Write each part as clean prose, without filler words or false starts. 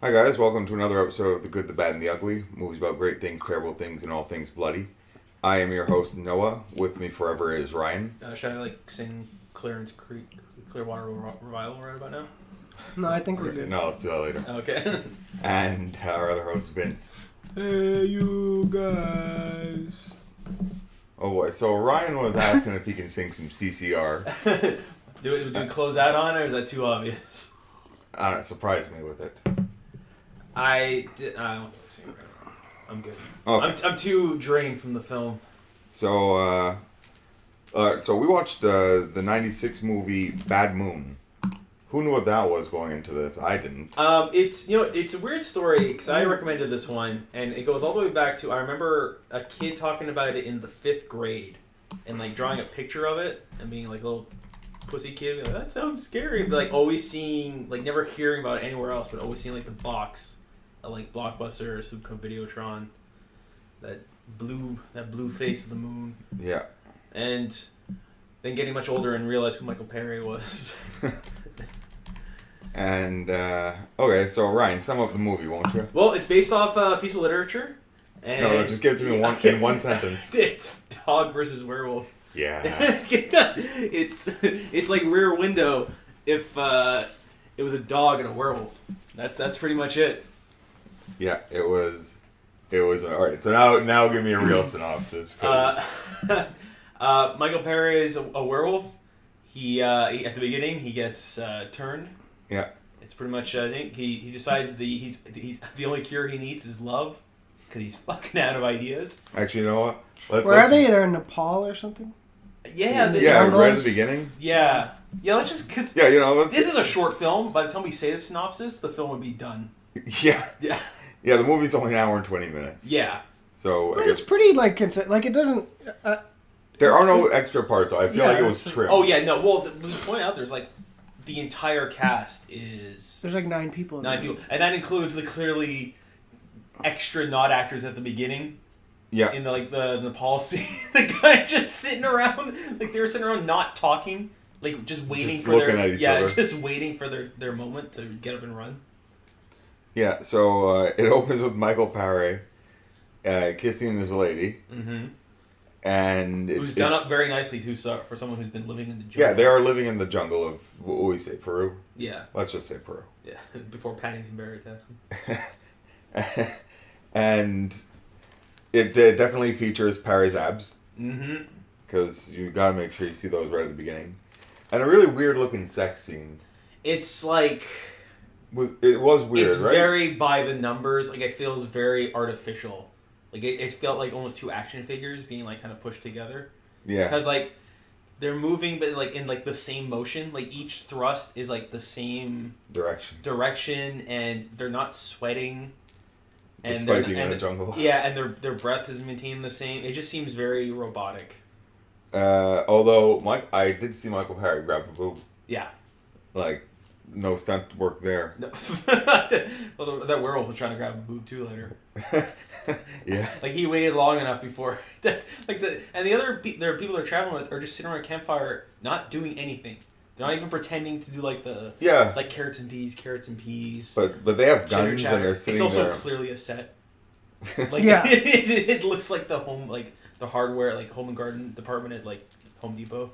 Hi guys, welcome to another episode of The Good, the Bad, and the Ugly. Movies about great things, terrible things, and all things bloody. I am your host, Noah. With me forever is Ryan. Should I sing Clearwater Revival right about now? No, I think we're good. No, let's do that later. Okay. And our other host, Vince. Hey, you guys. Oh boy, so Ryan was asking if he can sing some CCR. do we close that on, or is that too obvious? Surprise me with it. I don't think so. I'm good. Okay. I'm too drained from the film. So we watched the 96 movie Bad Moon. Who knew what that was going into this? I didn't. It's a weird story because I recommended this one, and it goes all the way back to I remember a kid talking about it in the 5th grade, and drawing a picture of it and being like a little pussy kid, being like, that sounds scary, but always seeing never hearing about it anywhere else, but always seeing the box at Blockbuster or Super Videotron, that blue face of the moon. Yeah. And then getting much older and realize who Michael Perry was. And, okay, so Ryan, sum up the movie, won't you? Well, it's based off a piece of literature. And No, just give it to me in one sentence. It's dog versus werewolf. Yeah. It's like Rear Window if it was a dog and a werewolf. That's pretty much it. Yeah, it was alright. So now give me a real synopsis. Michael Perry is a werewolf. He at the beginning he gets turned. Yeah. It's pretty much I think he decides he's the only cure he needs is love, because he's fucking out of ideas. Actually, you know what? Where are they? They're in Nepal or something? Yeah. Right at the beginning. Yeah. Let's just because this is a short film. By the time we say the synopsis, the film would be done. Yeah. Yeah. Yeah, the movie's only an hour and 20 minutes. Yeah. So But it's pretty it doesn't. there are no extra parts, though. I feel like it was trimmed. Oh yeah, no. Well, the point out there's the entire cast is There's 9 people. In 9 people, and that includes the clearly extra not actors at the beginning. Yeah. In the Nepal scene, the guy just sitting around, they were sitting around not talking, just waiting Just for looking their at each other. just waiting for their moment to get up and run. Yeah. So it opens with Michael Paré kissing his lady. Mm-hmm. And who's done up very nicely too, for someone who's been living in the jungle. Yeah, they are living in the jungle of what would we say, Peru? Yeah. Let's just say Peru. Yeah. Before Paddington Bear attacks them. And it definitely features Parry's abs. Mm-hmm. Because you gotta make sure you see those right at the beginning. And a really weird looking sex scene. It's it was weird, it's right? very by the numbers. It feels very artificial. It felt like almost 2 action figures being kind of pushed together. Yeah. Because they're moving, but in the same motion. Each thrust is the same direction, and they're not sweating. And despite being in a jungle. Yeah, and their breath is maintained the same. It just seems very robotic. Although I did see Michael Parry grab a boob. Yeah. No stunt work there. No. Well, that werewolf was trying to grab a boob too later. Yeah. He waited long enough before. Like I said, and the other there are people they're traveling with are just sitting around a campfire, not doing anything. They're not even pretending to do the carrots and peas. But they have guns chatter. And they're sitting there. It's also clearly a set. Yeah. It looks like the home the hardware home and garden department at Home Depot.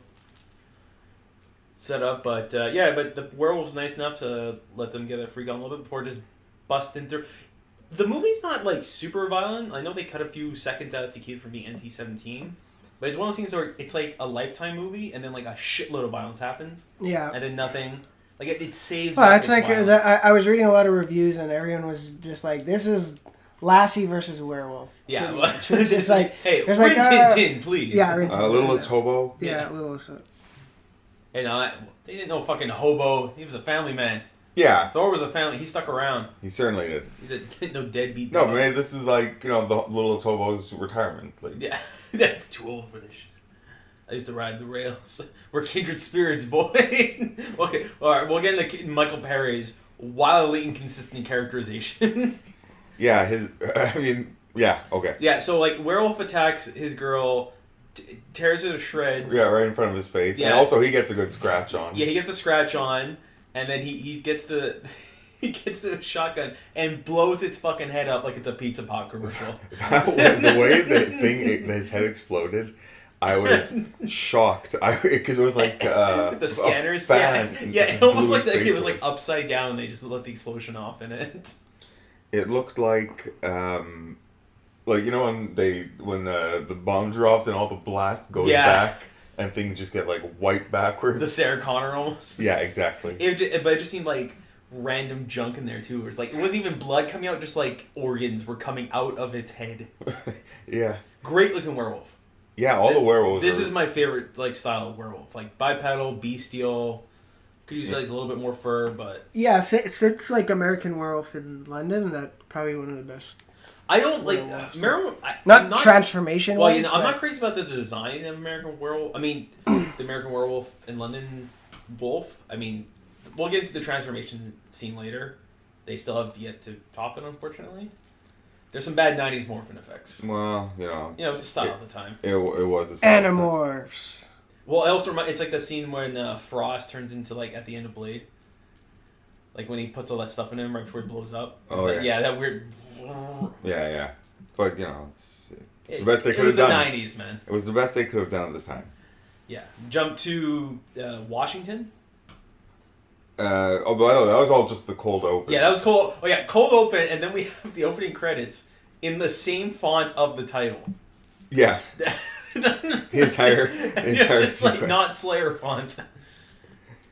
Set up, but but the werewolf's nice enough to let them get a freak on a little bit before just busting through. The movie's not super violent. I know they cut a few seconds out to keep it from being NC-17, but it's one of those things where it's a Lifetime movie, and then a shitload of violence happens. Yeah. And then nothing. It saves. Well, it's I was reading a lot of reviews, and everyone was just this is Lassie versus werewolf. Yeah. Well, it's just hey, there's Rin Tin Tin, please. Yeah, Rin Tin Tin. Littlest Hobo. Yeah, Littlest Hobo. Hey, no, they didn't know fucking hobo. He was a family man. Yeah. Thor was a family. He stuck around. He certainly did. He's a no deadbeat. No, man, this is the Littlest Hobo's retirement. Yeah, that's too old for this shit. I used to ride the rails. We're kindred spirits, boy. Okay, all right. We'll get into Michael Perry's wildly inconsistent characterization. Yeah, yeah, okay. Yeah, so werewolf attacks his girl. Tears her to shreds. Yeah, right in front of his face. Yeah. And also he gets a good scratch on. Yeah, he gets a scratch on, and then he gets he gets the shotgun and blows its fucking head up like it's a Pizza Pot commercial. The way his head exploded, I was shocked. Because it was like the scanners. Fan Yeah, just it's almost blew like his it face was away. like upside down. They just let the explosion off in it. It looked like when the bomb dropped and all the blast goes back and things just get like wiped backwards. The Sarah Connor almost. Yeah, exactly. But it just seemed like random junk in there too. It was like it wasn't even blood coming out, just like organs were coming out of its head. Yeah. Great looking werewolf. Yeah, all the werewolves. This is my favorite like style of werewolf, like bipedal, bestial. Could use like a little bit more fur, but Yeah, since like American Werewolf in London, that's probably one of the best. I don't like Werewolves. not Transformation. Well, wise, I'm not crazy about the design of American Werewolf. I mean, the American Werewolf in London Wolf. I mean, we'll get into the transformation scene later. They still have yet to top it, unfortunately. There's some bad '90s morphin effects. Well, it was the style at the time. It was a style. Animorphs. Well, it also it's like the scene when Frost turns into like at the end of Blade, like when he puts all that stuff in him right before he blows up. It's like, yeah, that weird. Yeah. But it's the best they could have done. It was the '90s, man. It was the best they could have done at the time. Yeah. Jump to Washington. By the way, that was all just the cold open. Yeah, that was cold. Oh yeah, cold open, and then we have the opening credits in the same font of the title. Yeah. the entire just like sequence. not Slayer font.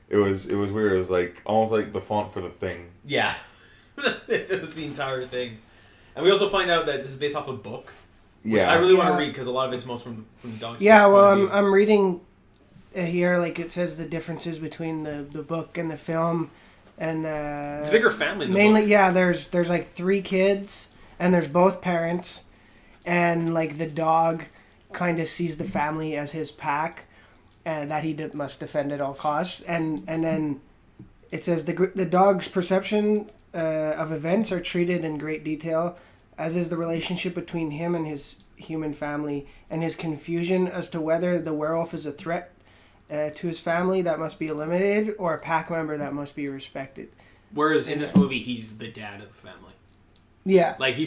It was weird. It was like almost like the font for The Thing. Yeah, if it was the entire thing. And we also find out that this is based off a book. Which I really want to read because a lot of it's most from the dog's. Yeah, well, I'm reading here. Like it says the differences between the book and the film, and it's a bigger family. In the mainly, book. yeah. There's like 3 kids, and there's both parents, and like the dog kind of sees the family as his pack, and that he must defend at all costs. And then it says the dog's perception of events are treated in great detail, as is the relationship between him and his human family, and his confusion as to whether the werewolf is a threat to his family that must be eliminated or a pack member that must be respected. Whereas in this movie, he's the dad of the family. Yeah. Like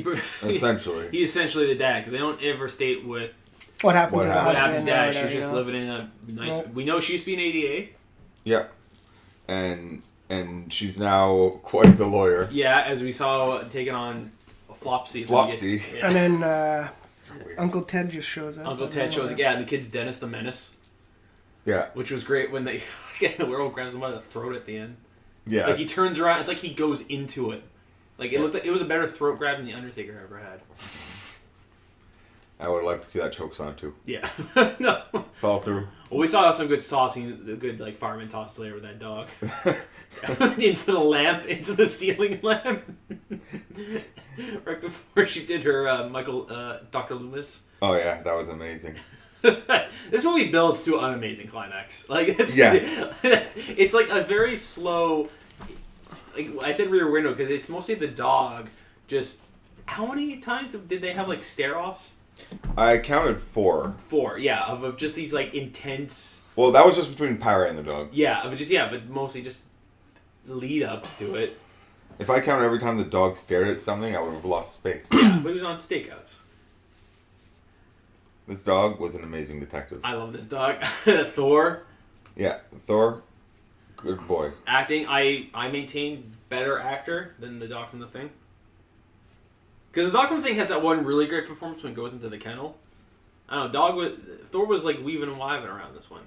Essentially. he's essentially the dad because they don't ever state what happened to the happened to husband. dad. Whatever, She's just living in a nice. Right. We know she used to be an ADA. Yeah. And she's now quite the lawyer. Yeah, as we saw taking on Flopsy. Flopsy. Yeah. And then Uncle Ted just shows up. Uncle Ted shows up. Yeah, and the kid's Dennis the Menace. Yeah. Which was great when the werewolf grabs him by the throat at the end. Yeah. Like he turns around. It's like he goes into it. Like it looked like it was a better throat grab than the Undertaker ever had. I would like to see that choke slam too. Yeah. No. Fall through. Well, we saw some good tossing, good like fireman tosses later with that dog. Into the lamp, into the ceiling lamp. Right before she did her Dr. Loomis. Oh yeah, that was amazing. This movie builds to an amazing climax. Like it's it's like a very slow. Like I said, Rear Window because it's mostly the dog. Just how many times did they have like stare offs? I counted 4. 4, yeah, of just these like intense. Well, that was just between Pyra and the dog. Yeah, but mostly just lead ups to it. If I counted every time the dog stared at something, I would have lost space. Yeah, but he was on stakeouts. This dog was an amazing detective. I love this dog. Thor. Yeah, Thor, good boy. Acting, I maintain better actor than the dog from The Thing. Because the dog from The Thing has that one really great performance when it goes into the kennel. I don't know, Thor was like weaving and wiving around this one.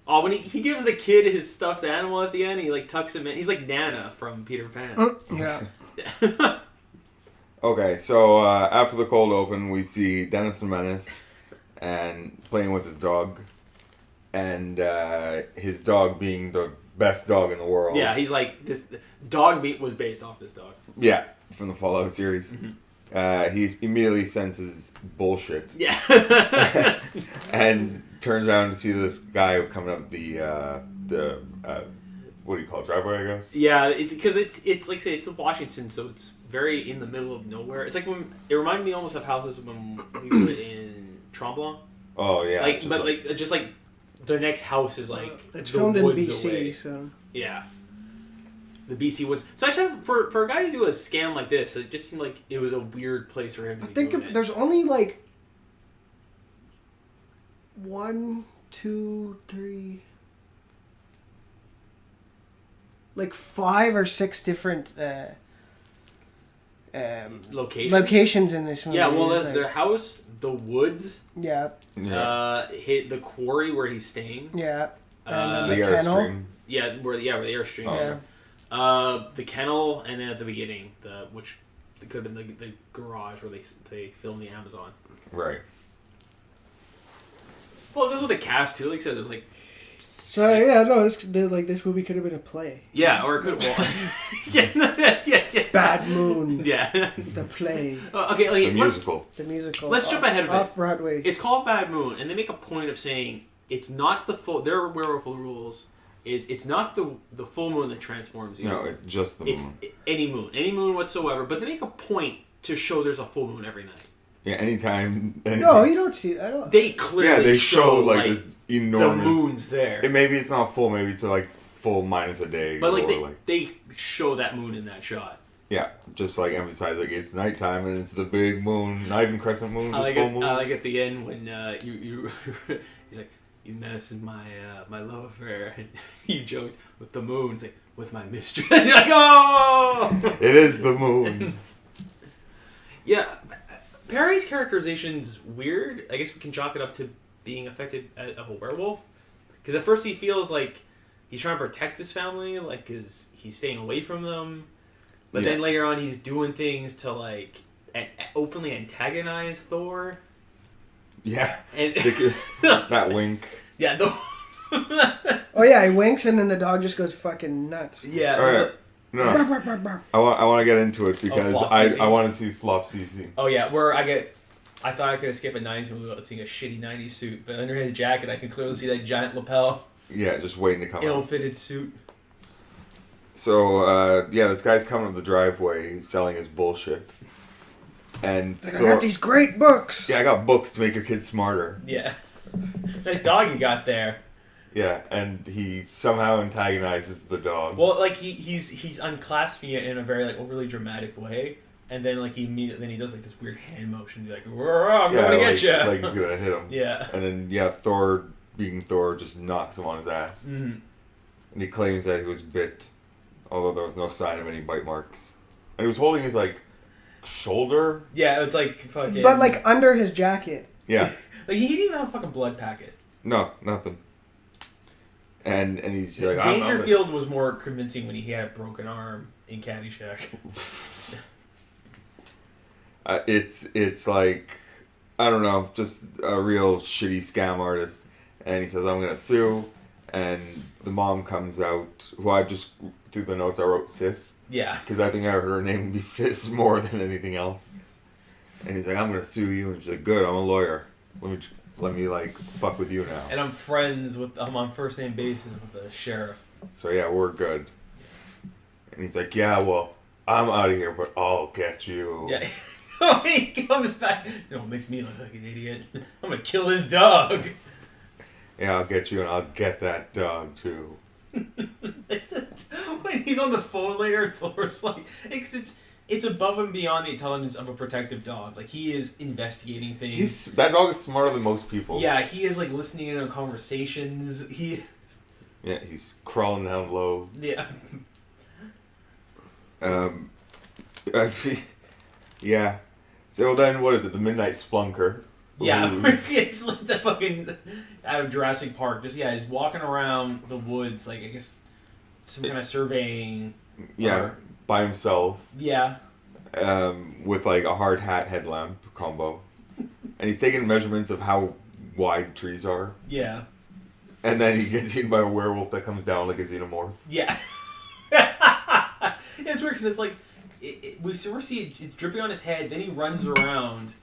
Oh, when he gives the kid his stuffed animal at the end, he like tucks him in. He's like Nana from Peter Pan. Yeah. Okay, so after the cold open, we see Dennis the Menace and playing with his dog, and his dog being the best dog in the world. Yeah, he's like this. Dog meat was based off this dog. Yeah, from the Fallout series. Mm-hmm. He immediately senses bullshit. Yeah. And turns around to see this guy coming up the what do you call it, driveway, I guess? Yeah, because it's like I say, it's in Washington, so it's very in the middle of nowhere. It's like when it reminded me almost of houses when we were in Tremblant. Oh yeah. Like, but just like the next house is like it's the filmed in woods BC, away. so Yeah. the BC woods. So actually, for a guy to do a scam like this, it just seemed like it was a weird place for him to But be think doing of, it. there's only like 1, 2, 3, like 5 or 6 different locations in this movie. Yeah, well, It's there's like- their house, the woods, Yeah, hit the quarry where he's staying. yeah. And Uh, then The the kennel. Airstream. where the airstream Oh. is. Yeah. The kennel, and then at the beginning, which could have been the garage where they filmed the Amazon. Right. Well, it goes with the cast too. Like I said, it was like. So yeah, no, this movie could have been a play. Yeah, or it could. Well, yeah. Bad Moon, Yeah. the play, Okay, The like musical. the musical. Let's jump ahead of it. Off Broadway. It's called Bad Moon, and they make a point of saying it's not the full. Their werewolf rules is it's not the full moon that transforms you. No, it's just the moon. It's any moon whatsoever. But they make a point to show there's a full moon every night. Yeah, anytime. No, you don't see. I don't. They clearly Yeah, they show like this the enormous. moon's there. Maybe it's not full. Maybe it's like full minus a day. But like or they show that moon in that shot. yeah, just like emphasize like it's nighttime and it's the big moon, not even crescent moon, just full moon. I like at the end when you he's like, you menaced my my love affair, and you joked with the moon. It's like, with my mistress. And you're like, oh! It is the moon. Yeah, Perry's characterization's weird. I guess we can chalk it up to being affected of a werewolf. Because at first he feels like he's trying to protect his family, like, because he's staying away from them. But then later on he's doing things to, like, openly antagonize Thor. Yeah. And That wink. yeah, Oh yeah, he winks and then the dog just goes fucking nuts. yeah. All right. No, Bark, bark, bark. I want to get into it because Flop I CC. want to see Flop CC. Oh yeah, I thought I could skip a 90s movie without seeing a shitty 90s suit, but under his jacket I can clearly see that giant lapel, Yeah, just waiting to come out. ill-fitted suit. So, this guy's coming up the driveway. He's selling his bullshit. And He's like, I got these great books. Yeah, I got books to make your kids smarter. Yeah. Nice dog you got there. Yeah, and he somehow antagonizes the dog. Well, like he's unclasping it in a very like overly dramatic way, and then like he does like this weird hand motion, like I'm gonna get you. like he's gonna hit him. Yeah. And then Thor, being Thor, just knocks him on his ass, Mm-hmm. and he claims that he was bit, although there was no sign of any bite marks, and he was holding his like shoulder. Yeah, it's like fucking. But like under his jacket. Yeah. like he didn't even have a fucking blood packet. No, nothing. And he's like, I'm Dangerfield was more convincing when he had a broken arm in Caddyshack. It's like, I don't know, just a real shitty scam artist. And he says, I'm going to sue. And the mom comes out, who I just, through the notes, I wrote Sis. Yeah. Because I think I heard her name would be Sis more than anything else. And he's like, I'm going to sue you. And she's like, good, I'm a lawyer. Let me like, fuck with you now. And I'm on first name basis with the sheriff. So yeah, we're good. And he's like, yeah, well, I'm out of here, but I'll get you. Yeah. He comes back. It makes me look like an idiot. I'm gonna kill his dog. Yeah, I'll get you, and I'll get that dog too. When he's on the phone later, Thor's like, it's above and beyond the intelligence of a protective dog. Like, he is investigating things. That dog is smarter than most people. Yeah, he is like listening in on conversations. Yeah, he's crawling down low. Yeah. Yeah. So then, what is it? The Midnight Splunker. Yeah, Who's- it's like the fucking out of Jurassic Park. Just he's walking around the woods, like I guess some kind of surveying. Yeah, by himself. Yeah. With like a hard hat headlamp combo, and he's taking measurements of how wide trees are. Yeah. And then he gets eaten by a werewolf that comes down like a xenomorph. Yeah. It's weird because it's like we see it dripping on his head. Then he runs around,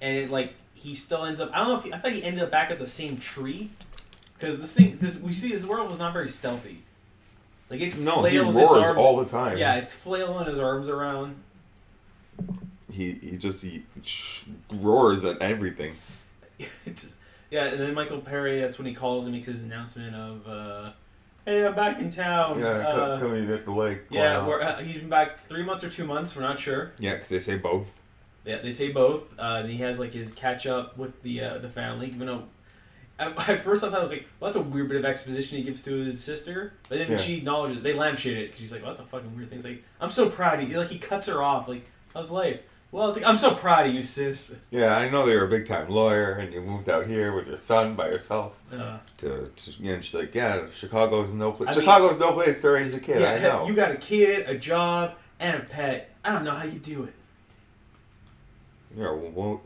and it like he still ends up. I don't know if I thought he ended up back at the same tree because we see this werewolf is not very stealthy. Like it No, he flails roars its arms all the time. Yeah, it's flailing his arms around. He roars at everything. It's just, yeah, and then Michael Perry. That's when he calls and makes his announcement of Hey, I'm back in town. Yeah, coming at the lake. Yeah, he's been back 3 months or 2 months. We're not sure. Yeah, because they say both. Yeah, they say both. And he has like his catch up with the family. Even though at first I thought it was like, well, that's a weird bit of exposition he gives to his sister. But then she acknowledges, they lampshade it because she's like, well, that's a fucking weird thing. It's like, I'm so proud of you. Like he cuts her off. Like, how's life? Well, it's like, I'm so proud of you, sis. Yeah, I know you're a big time lawyer and you moved out here with your son by yourself. To and she's like, yeah, Chicago's no place. Chicago's no place to raise a kid. Yeah, I know. You got a kid, a job, and a pet. I don't know how you do it. You're a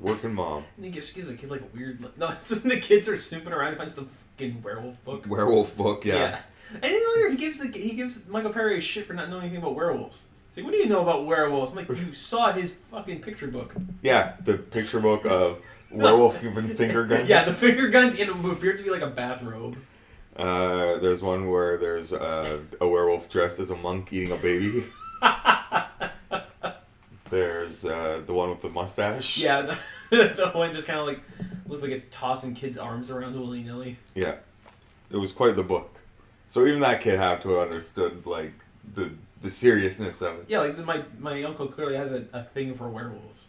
working mom. And he gives the kid like a weird. No, the kids are snooping around and finds the fucking werewolf book. Werewolf book, yeah. And then later he gives Michael Perry a shit for not knowing anything about werewolves. He's like, what do you know about werewolves? I'm like, you saw his fucking picture book. Yeah, the picture book of werewolf giving finger guns. Yeah, the finger guns in what appeared to be like a bathrobe. There's one where there's a werewolf dressed as a monk eating a baby. There's the one with the mustache. Yeah, the one just kind of like looks like it's tossing kids' arms around willy-nilly. Yeah, it was quite the book. So even that kid had to have understood like the seriousness of it. Yeah, like my uncle clearly has a thing for werewolves.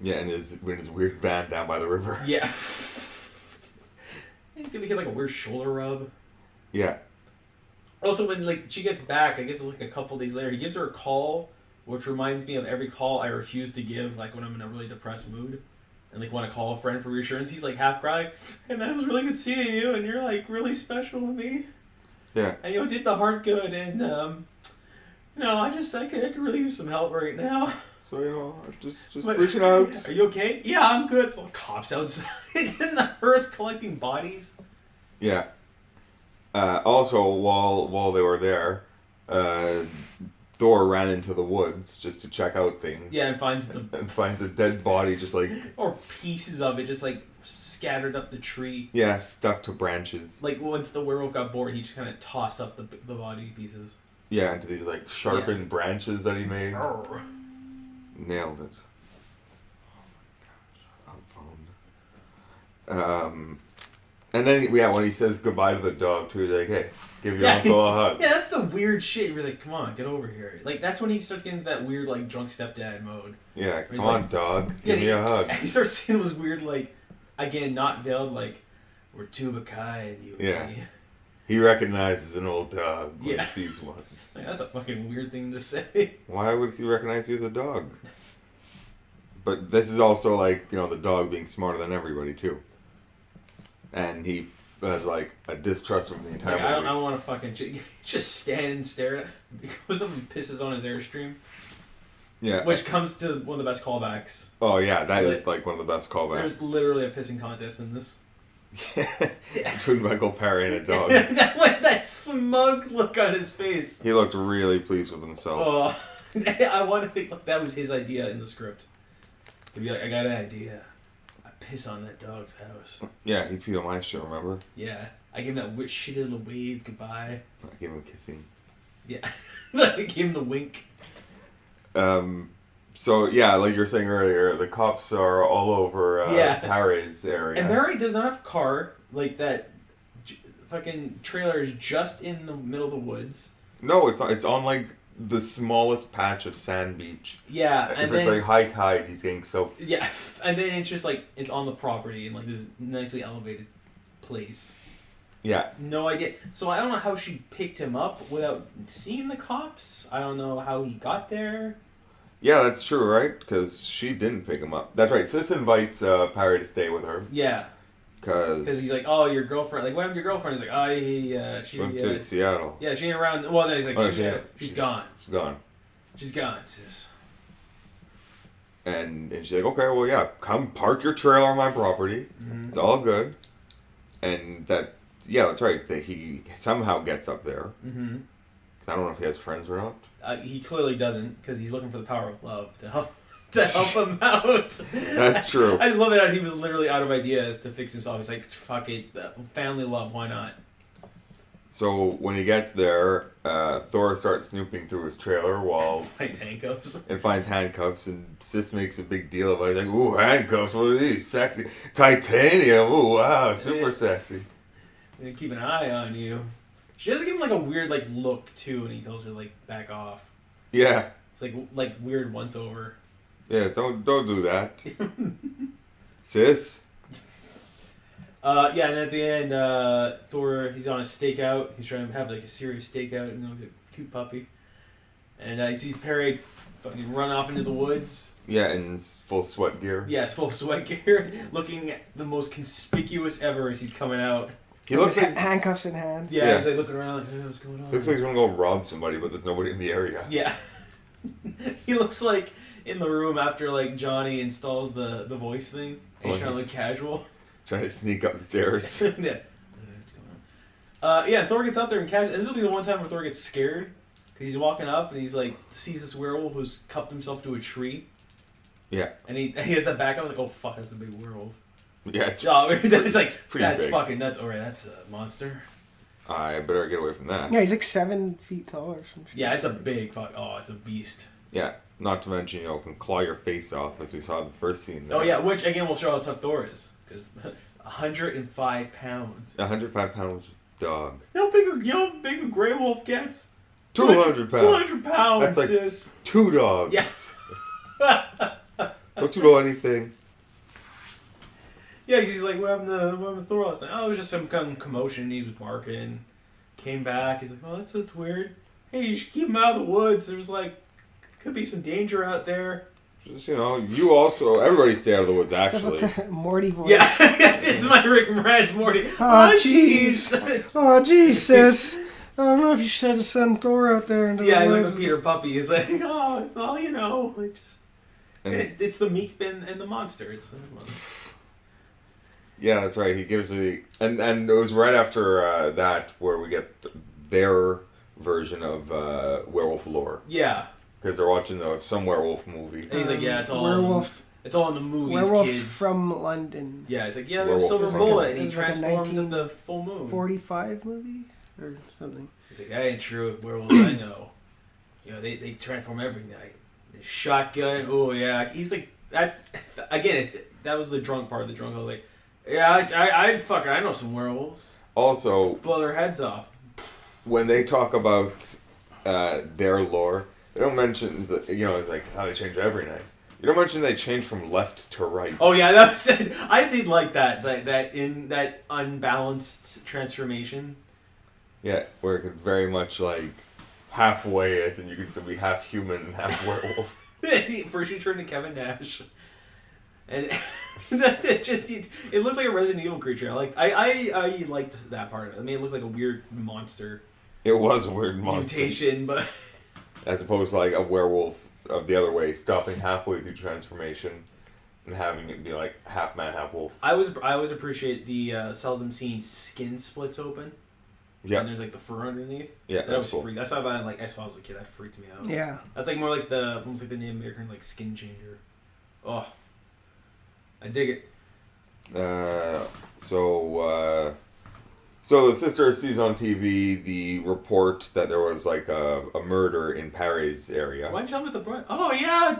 Yeah, and in his weird van down by the river. Yeah. Give the kid like a weird shoulder rub. Yeah. Also, when like she gets back, I guess it's like a couple days later, he gives her a call, which reminds me of every call I refuse to give, like when I'm in a really depressed mood, and like want to call a friend for reassurance. He's like half crying, "Hey man, it was really good seeing you, and you're like really special to me." Yeah. And it did the heart good, and I could really use some help right now. So just reaching out. Are you okay? Yeah, I'm good. So cops outside in the hearse collecting bodies. Yeah. Also, while they were there, Thor ran into the woods just to check out things. Yeah, and finds a dead body just like or pieces of it just like scattered up the tree. Yeah, stuck to branches. Like once the werewolf got bored, he just kind of tossed up the body pieces. Yeah, into these like sharpened branches that he made. Arr. Nailed it. Oh my gosh, I'm phoned. And then when he says goodbye to the dog too, he's like, "Hey, give your uncle a hug." Yeah, that's the weird shit. He was like, "Come on, get over here." Like that's when he starts getting into that weird like drunk stepdad mode. Yeah, come on, dog, give me a hug. And he starts saying those weird like, again, not veiled like, "We're two of a kind." You and me. He recognizes an old dog when he sees one. Like, that's a fucking weird thing to say. Why would he recognize you as a dog? But this is also like, the dog being smarter than everybody too. And he has like a distrust of the entire movie. I don't want to fucking just stand and stare at it because something pisses on his Airstream. Yeah. Which comes to one of the best callbacks. Oh yeah, that is like one of the best callbacks. There's literally a pissing contest in this. Between Michael Perry and a dog. that smug look on his face. He looked really pleased with himself. Oh, I want to think like that was his idea in the script. To be like, I got an idea. I piss on that dog's house. Yeah, he peed on my shit, remember? Yeah. I gave him that shitty little wave goodbye. I gave him a kissing. Yeah. I gave him the wink. So, yeah, like you were saying earlier, the cops are all over Perry's area. And Perry does not have a car. Like, that fucking trailer is just in the middle of the woods. No, it's on, like, the smallest patch of sand beach. Yeah, and if it's, like, high tide, he's getting soaked. Yeah, and then it's just, like, it's on the property in, like, this nicely elevated place. Yeah. No idea. So I don't know how she picked him up without seeing the cops. I don't know how he got there. Yeah, that's true, right? Because she didn't pick him up. That's right. Sis invites Perry to stay with her. Yeah. Because he's like, oh, your girlfriend. Like, what happened to your girlfriend? He's like, she went to Seattle. Yeah, she ain't around. Well, then he's like, she's gone. She's gone. She's gone, sis. And she's like, okay, well, yeah, come park your trailer on my property. Mm-hmm. It's all good. And that's right. That he somehow gets up there. Mm-hmm. Because I don't know if he has friends or not. He clearly doesn't, because he's looking for the power of love to help him out. That's true. I just love it how he was literally out of ideas to fix himself. He's like, fuck it, family love, why not? So when he gets there, Thor starts snooping through his trailer while finds handcuffs. And finds handcuffs, and Sis makes a big deal about it. He's like, ooh, handcuffs, what are these? Sexy. Titanium, ooh, wow, super sexy. They keep an eye on you. She doesn't give him like a weird like look too, and he tells her like back off. Yeah. It's like weird once over. Yeah, don't do that. Sis. Yeah, and at the end, Thor, he's on a stakeout. He's trying to have like a serious stakeout, and he's a cute puppy. And he sees Perry fucking run off into the woods. Yeah, in full sweat gear. Yeah, it's full sweat gear, looking the most conspicuous ever as he's coming out. He looks like handcuffs in hand. Yeah, he's like looking around like, hey, what's going on? looks like he's gonna go rob somebody, but there's nobody in the area. Yeah. He looks like in the room after like Johnny installs the voice thing, and he's trying to look casual. Trying to sneak upstairs. Yeah. What's going on? Yeah, Thor gets out there and catch. And this is the one time where Thor gets scared. Cause he's walking up and he's like sees this werewolf who's cuffed himself to a tree. Yeah. And he has that back. I was like, oh fuck, that's a big werewolf. Yeah, it's it's like pretty that's big. fucking nuts. Alright, that's a monster. I better get away from that. Yeah, he's like 7 feet tall or some shit. Yeah, it's a big fuck. Oh, it's a beast. Yeah. Not to mention, can claw your face off, as we saw in the first scene. There. Oh yeah, which again will show how tough Thor is. Because 105 pounds. 105 pounds dog. You know how big a gray wolf gets? 200 pounds. 200 pounds, That's like sis. 2 dogs. Yes. Don't you know anything? Yeah, 'cause he's like, what happened to Thor last night? Oh, it was just some kind of commotion. He was barking. Came back. He's like, oh, that's weird. Hey, you should keep him out of the woods. There's like, could be some danger out there. Just, you also, everybody stay out of the woods, actually. With the Morty voice. Yeah, this is my Rick Moranis Morty. Oh, jeez. Oh, jeez, sis. I don't know if you should send Thor out there into Yeah, the he's woods. like a Peter Puppy. He's like, oh, well, like just... And it's the meek and the monster. It's yeah, that's right. He gives me, and it was right after that where we get their version of werewolf lore, yeah. because they're watching some werewolf movie. And he's like, yeah, it's all Werewolf. it's all in the movies, Werewolf kids. from London. Yeah, it's like, yeah, there's Werewolf Silver is Bullet, like and he it's like a transforms at the full moon. 45 movie or something. He's like, that ain't true. Werewolves I know. They transform every night. The shotgun. Oh yeah. He's like that again. That was the drunk part. The drunk. I was like, yeah, I know some werewolves. Also, Blow their heads off. when they talk about their lore, they don't mention it's like how they change every night. You don't mention they change from left to right. Oh yeah, that was it. I did like that unbalanced transformation. Yeah, where it could very much like halfway it, and you can still be half human and half werewolf. First you turn to Kevin Nash, and it looked like a Resident Evil creature. I liked that part of it. I mean, it looked like a weird monster. It was a weird monster. Mutation, but As opposed to like a werewolf of the other way, stopping halfway through transformation and having it be like half man, half wolf. I always appreciate the seldom seen skin splits open. Yeah. And there's like the fur underneath. Yeah, that that's was cool. freak. I saw that in like I saw it as a kid. That freaked me out. Yeah. That's like more like almost like the Native American like skin changer. Oh, I dig it. So the sister sees on TV the report that there was like a murder in Paris area. Why'd you tell me the bride? Oh yeah,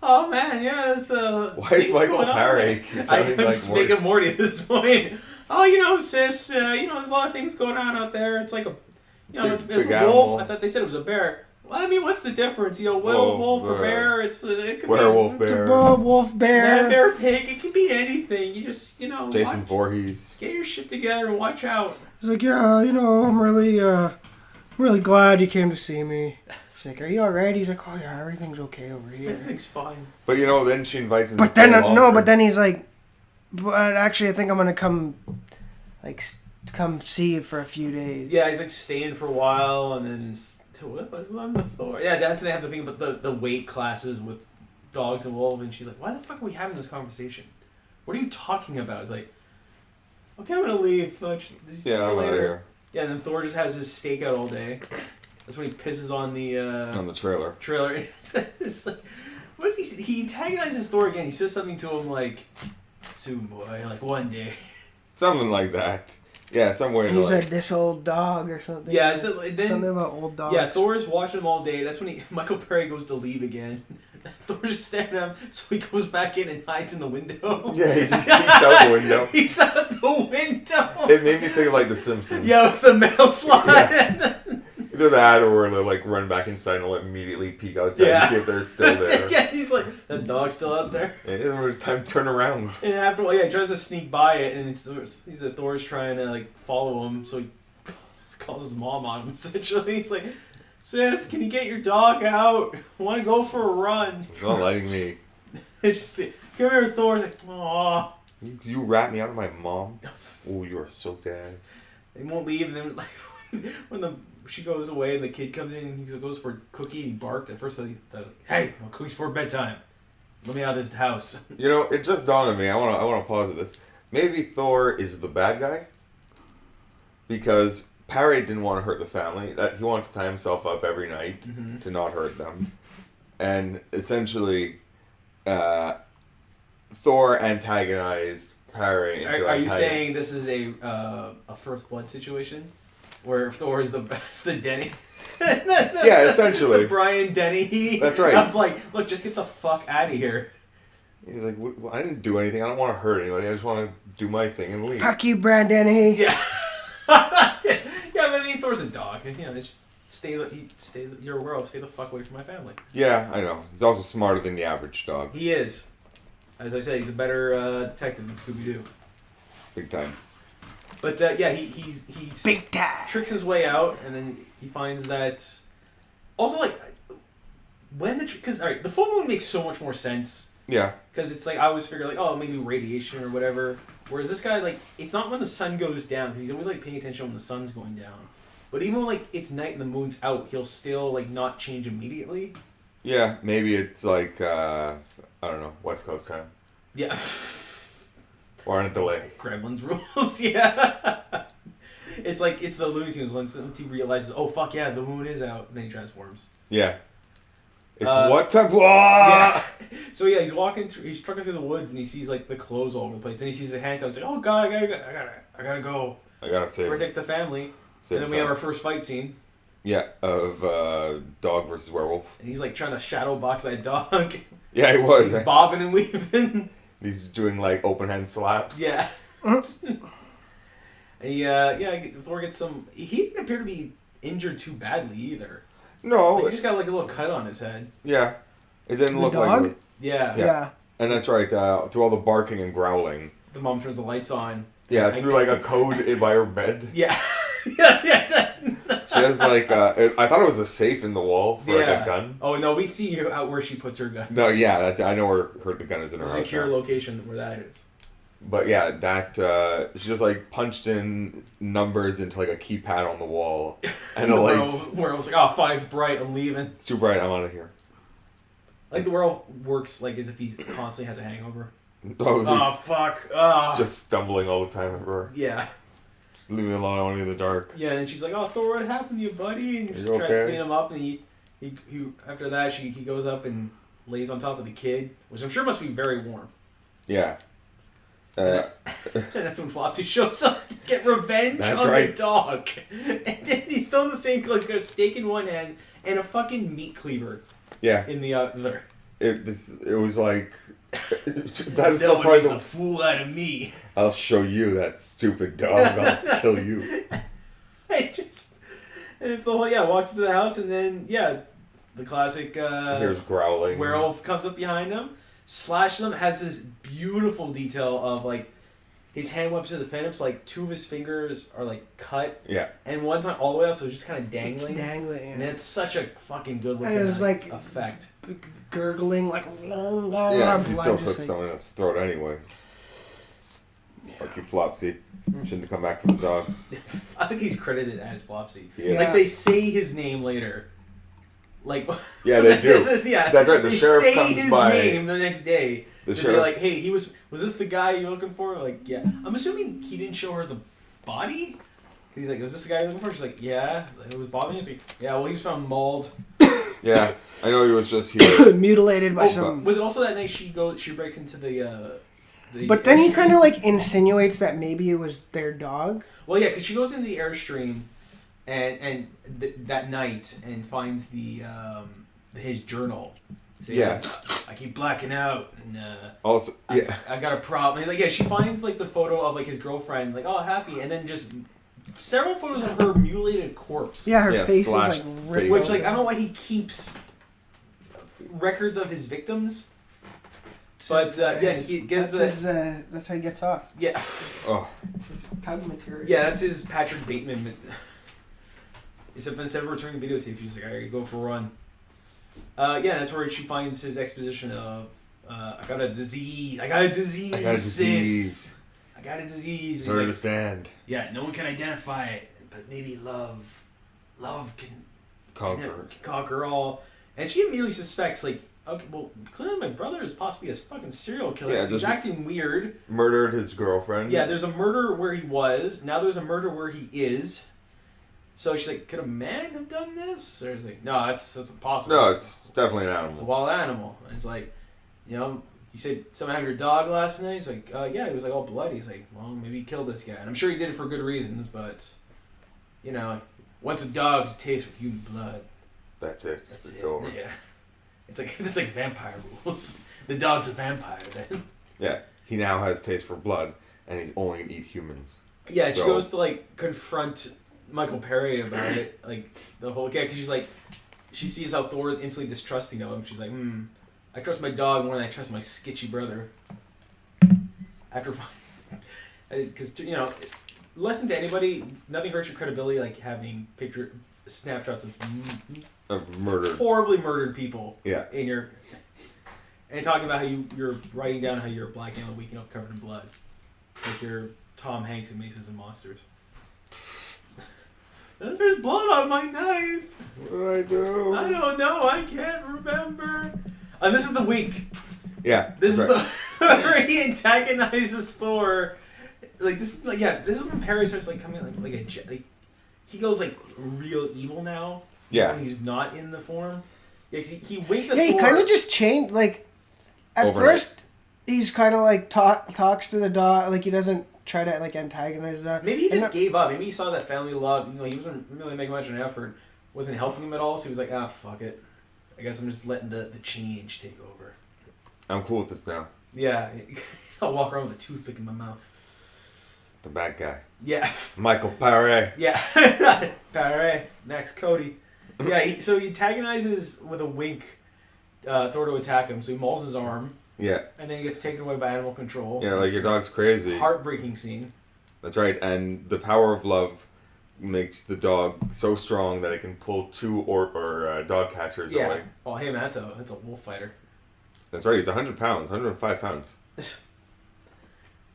oh man, yeah, it's Why is Michael Parry sounding I'm like just Morty? making Morty at this point. Oh, sis, there's a lot of things going on out there. It's like it's Big a wolf. animal. I thought they said it was a bear. Well, I mean, what's the difference? Wolf or bear? It could Werewolf be bear. Wolf bear. bear, pig. It could be anything. You just Jason Voorhees. get your shit together and watch out. He's like, yeah, I'm really glad you came to see me. She's like, are you alright? He's like, oh yeah, everything's okay over here. Everything's fine. But then she invites him. But to then stay longer. but then he's like, but actually, I think I'm gonna come see you for a few days. Yeah, he's like staying for a while, and then I'm the Thor. Yeah, that's they have the thing about the weight classes with dogs and wolves, and she's like, "Why the fuck are we having this conversation? What are you talking about?" It's like, "Okay, I'm gonna leave. Just see you I'm out of later." here. Yeah, and then Thor just has his stakeout all day. That's when he pisses on the trailer. trailer. It's like, what is he antagonizes Thor again. He says something to him like, "Soon, boy, like one day." Something like that. Yeah, somewhere And in he the said, "This old dog" or something. Yeah, so then something about old dogs. yeah, Thor's watching him all day. That's when Michael Perry goes to leave again. Thor's just staring at him, so he goes back in and hides in the window. Yeah, he just peeks out the window. He's out the window. It made me think of like The Simpsons. Yeah, with the mail slide. Yeah. Either that or they like run back inside and like immediately peek outside Yeah. to see if they're still there. Yeah, he's like, that dog's still out there. It isn't really time to turn around. And after a while, yeah, he tries to sneak by it, and he's Thor's trying to like follow him, so he calls his mom on him. Essentially, he's like, "Sis, can you get your dog out? I want to go for a run." It's not letting me. It's just, come here, Thor. He's like, "Aw." You rat me out of my mom? Oh, you are so dead. They won't leave, and then like when she goes away and the kid comes in, he goes for a cookie. And he barked at first. He was like, "Hey, my cookie's for bedtime. Let me out of this house." You know, it just dawned on me. I want to pause at this. Maybe Thor is the bad guy because Parry didn't want to hurt the family. That he wanted to tie himself up every night to not hurt them, and essentially, Thor antagonized Parry. Are you saying this is a First Blood situation, where Thor is the Denny? Yeah, essentially. The Brian Denny. That's right. Of like, look, just get the fuck out of here. He's like, well, I didn't do anything. I don't want to hurt anybody. I just want to do my thing and leave. Fuck you, Brandon. Yeah. Yeah, but I mean, Thor's a dog. You know, just you're a werewolf. Stay the fuck away from my family. Yeah, I know. He's also smarter than the average dog. He is. As I said, he's a better detective than Scooby-Doo. Big time. But yeah, he's Big time. tricks his way out, and then he finds that. Also, like, when because all right, the full moon makes so much more sense. Yeah. Because it's like I always figure like, oh, maybe radiation or whatever. Whereas this guy, like, it's not when the sun goes down, because he's always like paying attention when the sun's going down. But even when like it's night and the moon's out, he'll still like not change immediately. Yeah, maybe it's like, I don't know, West Coast time. Yeah. Or on a delay. Gremlins rules, yeah. It's like, it's the Looney Tunes once he realizes, oh fuck yeah, the moon is out, and then he transforms. Yeah. It's what time? Yeah. So yeah, he's trucking through the woods, and he sees like the clothes all over the place. Then he sees the handcuffs, like, oh god, I gotta go. I gotta save. Protect the family. Save And then we have our first fight scene. Yeah, of dog versus werewolf. And he's like trying to shadow box that dog. Yeah, he was. He's bobbing and weaving. He's doing like open hand slaps. Yeah. Thor gets some. He didn't appear to be injured too badly either. No. Like, he just got like a little cut on his head. Yeah. It didn't The look dog? like. Yeah. And that's right. Through all the barking and growling. The mom turns the lights on. Yeah, through like a code by her bed. Yeah. yeah. She has like I thought it was a safe in the wall for like a gun. Oh no, we see out where she puts her gun. No, yeah, I know where the gun is in her house. Secure now. location where that is. But yeah, that she just like punched in numbers into like a keypad on the wall, and the lights. Where I was like, oh, fine, it's bright, I'm leaving. It's too bright. I'm out of here. Like the werewolf works like as if he constantly has a hangover. Oh, Fuck. just stumbling all the time everywhere. Yeah. Just leave me alone. I want to be in the dark. Yeah, and she's like, oh, Thor, what happened to you, buddy? And she's You trying to okay? clean him up, and he after that, he goes up and lays on top of the kid, which I'm sure must be very warm. Yeah. And that's when Flopsy shows up to get revenge That's on right. the dog. And then he's still in the same clothes. He's got a steak in one hand and a fucking meat cleaver Yeah. in the other. It was like that is No still one part makes of a fool out of me. I'll show you that stupid dog. I'll kill you. And it's the whole, walks into the house, and then, the classic Here's growling. werewolf comes up behind him, slashes him, has this beautiful detail of, like, his hand webs to defend him, so, like, two of his fingers are, like, cut, Yeah. and one's not all the way out, so it's just kind of dangling. It's dangling. And it's such a fucking good looking And it's like- effect. Gurgling like. Yeah, 'cause he still just took like- someone in his throat anyway. Fuck you, Flopsy. Shouldn't have come back for the dog. I think he's credited as Flopsy. Yeah. Like, they say his name later. Like, Yeah, they do. Yeah, That's right, the they sheriff say comes his by. name the next day. The They'd be sheriff. like, hey, was this the guy you were looking for? Like, yeah. I'm assuming he didn't show her the body? He's like, was this the guy you're looking for? She's like, yeah. It was Bobby. He's like, yeah, well, he was found mauled. Yeah, I know he was just here. Mutilated by Oh, some. was it also that night she breaks into the But then he kind of like insinuates that maybe it was their dog. Well, yeah, because she goes into the Airstream, and that night and finds his journal. Saying, Yeah. I keep blacking out, and Also, yeah. I got a problem. And, like, yeah, she finds like the photo of like his girlfriend, like, all happy, and then just several photos of her mutilated corpse. Yeah, her Yeah, face is slashed like face. ripped. Which, like, I don't know why he keeps records of his victims. But yeah, he gives that's how he gets off. yeah. Oh, His tug material. Yeah, that's his Patrick Bateman. Except instead of returning videotape, she's like, "I go for a run." Yeah, that's where she finds his exposition of, "I got a disease. I got a disease. I got a disease. Sis. I got a disease." I And don't he's understand. like, "Yeah, no one can identify it, but maybe love can conquer all." And she immediately suspects, like, okay, well, clearly my brother is possibly a fucking serial killer. Yeah, He's just- acting weird. Murdered his girlfriend. Yeah, there's a murder where he was. Now there's a murder where he is. So she's like, could a man have done this? Or is like, no, that's impossible. No, it's definitely an It's a animal. wild animal. And it's like, you know, you said someone had your dog last night. He's like, yeah, he was like all bloody. He's like, well, maybe he killed this guy. And I'm sure he did it for good reasons, but, you know, once a dog's taste with human blood, That's it. that's It's it. over. Yeah. It's like vampire rules. The dog's a vampire then. Yeah, he now has taste for blood, and he's only gonna eat humans. Yeah, she So- goes to like confront Michael Perry about it, like the whole because she's like, she sees how Thor is instantly distrusting of him. She's like, I trust my dog more than I trust my sketchy brother. After, because you know, listen to anybody, nothing hurts your credibility like having snapshots of Of murdered. horribly murdered people. Yeah. In your, and talking about how you're writing down how you're black and waking up covered in blood, like you're Tom Hanks in Maces and Monsters. There's blood on my knife. What did I do? I don't know. I can't remember. And this is the week. Yeah. This right. is the where he antagonizes Thor. Like this is like this is when Perry starts like coming like he goes like real evil now. Yeah. When he's not in the form. Yeah, 'cause he wakes up. Yeah, he Thor. kind of just changed. Like, at Overnight. first, he's kind of like talks to the dog. Like, he doesn't try to like antagonize that. Maybe he And just gave up. Maybe he saw that family love. You know, he wasn't really making much of an effort. Wasn't helping him at all. So he was like, fuck it. I guess I'm just letting the change take over. I'm cool with this now. Yeah, I'll walk around with a toothpick in my mouth. The bad guy. Yeah, Michael Paré. yeah. Paré, next Cody. Yeah, so he antagonizes with a wink Thor to attack him. So he mauls his arm, Yeah. and then he gets taken away by animal control. Yeah, like your dog's crazy. Heartbreaking scene. That's right. And the power of love makes the dog so strong that it can pull two or dog catchers Yeah. away. Oh, hey man, that's a wolf fighter. That's right. He's 100 pounds, 105 pounds.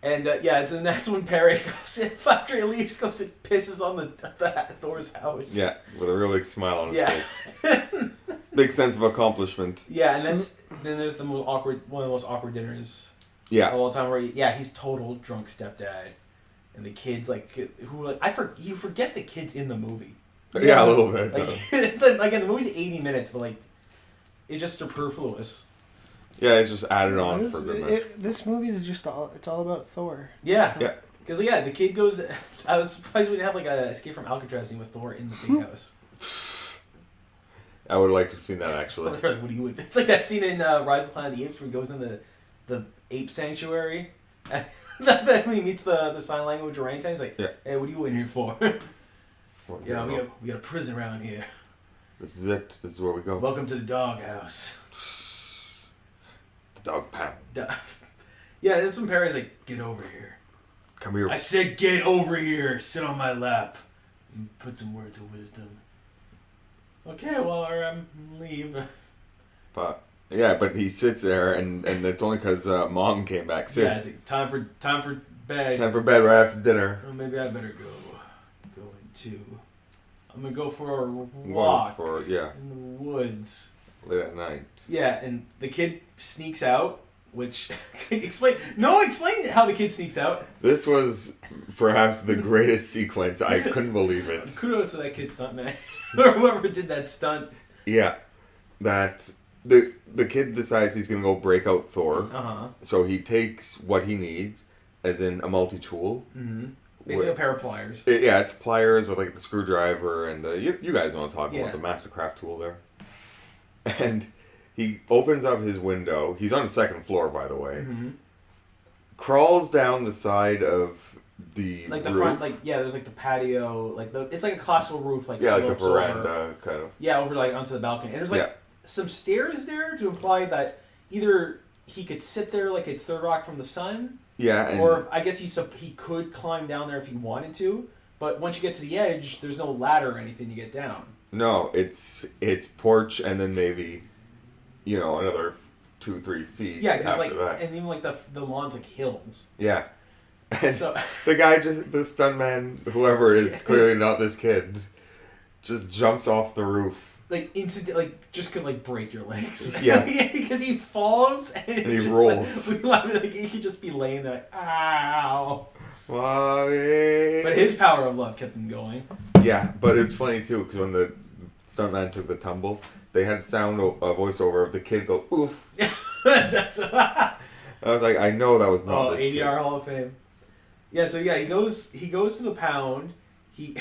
And and that's when Perry goes after he leaves, goes and pisses on the Thor's house. Yeah, with a real big smile on his Yeah. face. Big sense of accomplishment. Yeah, and then there's one of the most awkward dinners Yeah. of all time where he's total drunk stepdad, and the kids you forget the kids in the movie. Yeah, a little bit. Like, again, the movie's 80 minutes, but like it's just superfluous. Yeah, it's just added on for good measure. This movie is just it's all about Thor. Yeah. Yeah. Because the kid goes. I was surprised we didn't have like a Escape from Alcatraz scene with Thor in the big house. I would like to have seen that actually. Like, what do you? It's like that scene in Rise of the Planet of the Apes where he goes in the ape sanctuary. And then he meets the sign language orangutan. He's like, Yeah. "Hey, what are you in here for?" Well, You know, we got a prison around here. This is it. This is where we go. Welcome to the doghouse. The dog pound. Yeah, that's when Perry's like, "Get over here." Come here. I said, "Get over here. Sit on my lap. And put some words of wisdom." Okay, well, leave. But he sits there, and it's only because mom came back. Yeah, Sis, it's time for bed. time for bed right after dinner. Well, maybe I better go into. I'm gonna go for a Going walk for in the woods. late at night. Yeah, and the kid sneaks out. Which explain how the kid sneaks out. This was perhaps the greatest sequence. I couldn't believe it. Kudos to that kid stuntman or whoever did that stunt. Yeah, that the kid decides he's gonna go break out Thor. So he takes what he needs, as in a multi-tool. Basically a pair of pliers. It's pliers with like the screwdriver and the you guys want to talk about the Mastercraft tool there. And he opens up his window. He's on the second floor, by the way. Crawls down the side of the like the roof. front, like there's like the patio, like it's like a classical roof, like like the slopes veranda over, kind of. over like onto the balcony. And there's like some stairs there to imply that either he could sit there like it's Third Rock from the Sun. Yeah, or I guess he could climb down there if he wanted to, but once you get to the edge, there's no ladder or anything to get down. No, it's porch and then maybe, another 2-3 feet. Yeah, because after like, that. and even like the lawn's like hills. Yeah, and So the guy the stuntman, whoever it is, clearly not this kid, just jumps off the roof. Like instant, like just could like break your legs. Yeah, because he falls and he just, rolls. Like he could just be laying there, like, ow. Mommy. But his power of love kept him going. Yeah, but it's funny too because when the stuntman took the tumble, they had sound a voiceover of the kid go oof. That's. I was like, I know that was not this ADR kid. Hall of Fame. Yeah, so he goes to the pound. He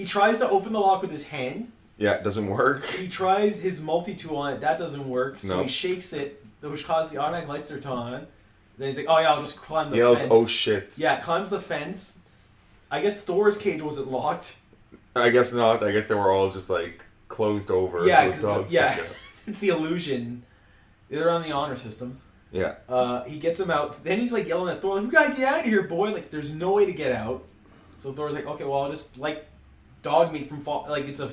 tries to open the lock with his hand. Yeah, it doesn't work. He tries his multi-tool on it. That doesn't work. So Nope. he shakes it, which causes the automatic lights to turn on. Then he's like, oh yeah, I'll just climb the Yells, fence. oh shit. Yeah, climbs the fence. I guess Thor's cage wasn't locked. I guess not. I guess they were all just like closed over. Yeah, so it's the illusion. They're on the honor system. Yeah. He gets him out. Then he's like yelling at Thor, like, we gotta get out of here, boy. Like, there's no way to get out. So Thor's like, okay, well, I'll just, like, dog meat from fall. Like, it's a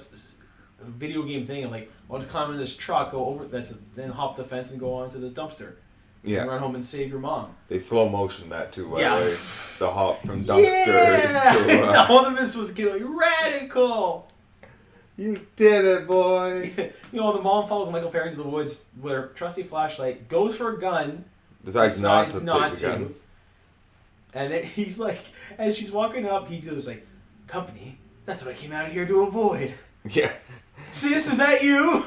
video game thing. I'm like, I'll just climb in this truck, go over, then hop the fence and go on to this dumpster. Yeah. And run home and save your mom. They slow motion that too, by the Yeah. way. The hop from dumpster to... All of this was like, radical! You did it, boy! The mom follows Michael Perry into the woods with her trusty flashlight, goes for a gun, Decides not to take the to. gun. And then he's like, as she's walking up, he goes like, company, that's what I came out of here to avoid. Yeah. Sis, is that you?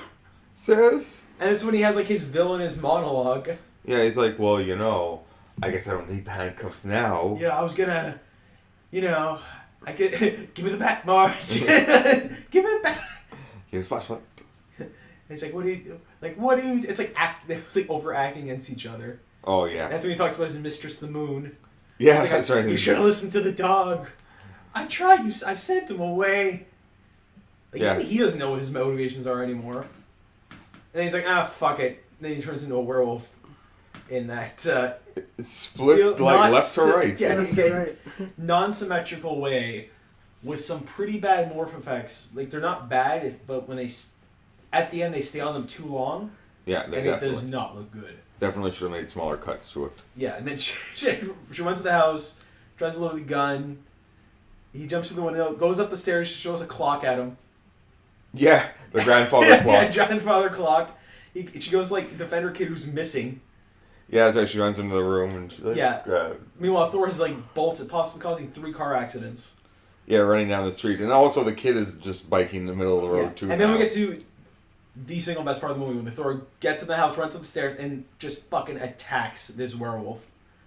Sis? And it's when he has like his villainous monologue. Yeah, he's like, well, I guess I don't need the handcuffs now. Yeah, I was gonna, I could, give me the bat, Marge. Give me the bat. Here's flashlight. And he's like, what do you do? Like, what do you do? It's like, it's like overacting against each other. Oh, yeah. That's when he talks about his mistress, the moon. Yeah, Like, that's right. You should have listened to the dog. I tried. I sent him away. Like, Yeah. he doesn't know what his motivations are anymore. And he's like, fuck it. And then he turns into a werewolf in that Split, like, left to right. Yeah, Left to right. non-symmetrical way with some pretty bad morph effects. Like, they're not bad, but when at the end they stay on them too long, Yeah, and they it does not look good. definitely should have made smaller cuts to it. Yeah, and then she runs to the house, tries to load the gun. He jumps through the window, goes up the stairs, she shows a clock at him. Yeah, the grandfather Yeah, clock. grandfather clock. She goes to, like, defend her kid who's missing. Yeah, that's right. She runs into the room and she's like, Yeah. Meanwhile, Thor's like bolted, possibly causing 3 car accidents. Yeah, running down the street. And also the kid is just biking in the middle of the road, too. And then we get to the single best part of the movie when the Thor gets in the house, runs upstairs, and just fucking attacks this werewolf.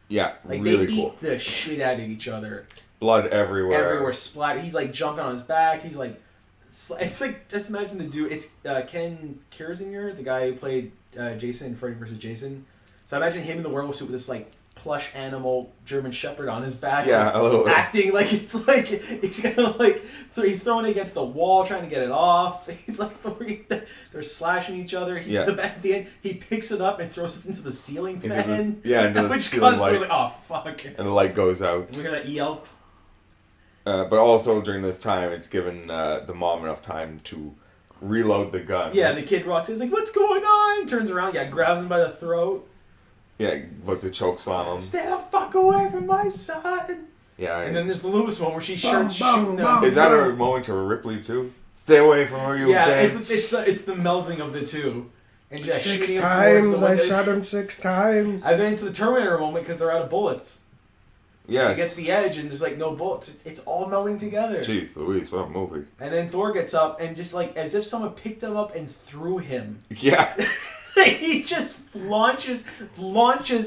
Yeah, Like, really they beat cool. the shit out of each other. Blood everywhere. Everywhere splattered. He's like jumping on his back. He's like, it's like, just imagine the dude. It's Ken Kirzinger, the guy who played Jason in Freddy vs. Jason. So I imagine him in the werewolf suit with this like plush animal German Shepherd on his back. Yeah, like, a little. acting like it's like he's gonna like he's throwing it against the wall trying to get it off. He's like they're slashing each other. Yeah. At the end, he picks it up and throws it into the ceiling Into fan. into the which ceiling causes light. like, oh fuck. And the light goes out. And we hear that yelp. But also during this time, it's given the mom enough time to reload the gun. Yeah, and the kid rocks in. He's like, "What's going on?" Turns around, grabs him by the throat. Yeah, but the chokes on him. Stay the fuck away from my son. Yeah. And then there's the Lewis one where she Bum, starts bum, shooting bum. him. Is that a moment to Ripley too? Stay away from her, you Yeah, bitch. it's the melding of the two. And just 6 shooting him times. towards the I window. shot him 6 times. And then it's the Terminator moment because they're out of bullets. Yeah. He gets the edge and there's like no bullets. It's all melding together. Jeez Louise, what a movie. And then Thor gets up and just like as if someone picked him up and threw him. Yeah. he just launches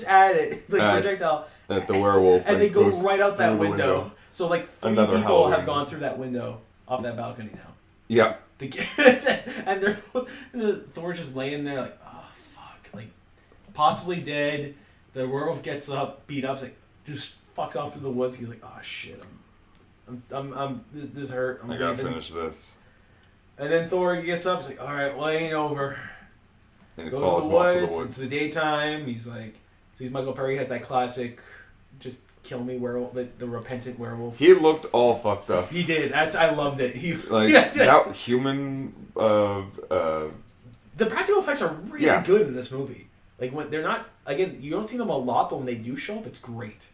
at it like projectile at the werewolf, and they go goes right out that through the window. So like 3 Another people Halloween. have gone through that window off that balcony now. Yeah. The kids, and Thor just laying there like, oh fuck, like possibly dead. The werewolf gets up, beat up, like just fucks off through the woods. He's like, oh shit, this hurt. I gotta finish this. And then Thor gets up, he's like, all right, well it ain't over. And he Goes follows to him off to the the woods. woods. It's the daytime. He's like, sees Michael Perry has that classic, just kill me werewolf, the repentant werewolf. He looked all fucked up. He did. I loved it. He Like that human. The practical effects are really good in this movie. Like when they're not, again, you don't see them a lot, but when they do show up, it's great.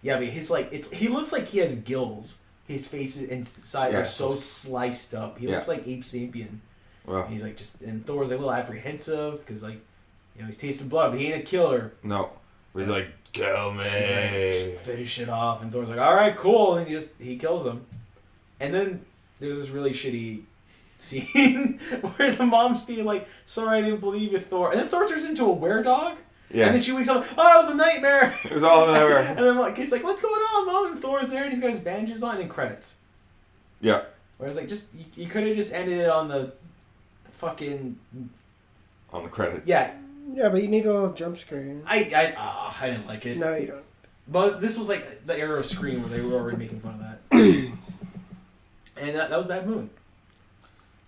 Yeah, I mean, he looks like he has gills. His face inside are so sliced up. He looks like Ape Sapien. Well, He's like and Thor's like a little apprehensive because like, he's tasting blood, but he ain't a killer. no. He's like, kill me. He's like, just finish it off, and Thor's like, all right, cool, and he kills him. And then there's this really shitty scene where the mom's being like, sorry, I didn't believe you, Thor. And then Thor turns into a were-dog. Yeah. And then she wakes up, oh, it was a nightmare. It was all never. And then the kid's like, what's going on, Mom? And Thor's there, and he's got his bandages on, and credits. Yeah. Whereas, like, just, you could have just ended it on the fucking... On the credits. Yeah. Yeah, but you need a little jump scare. I didn't like it. No, you don't. But this was, like, the era of Scream where they were already making fun of that. And that was Bad Moon.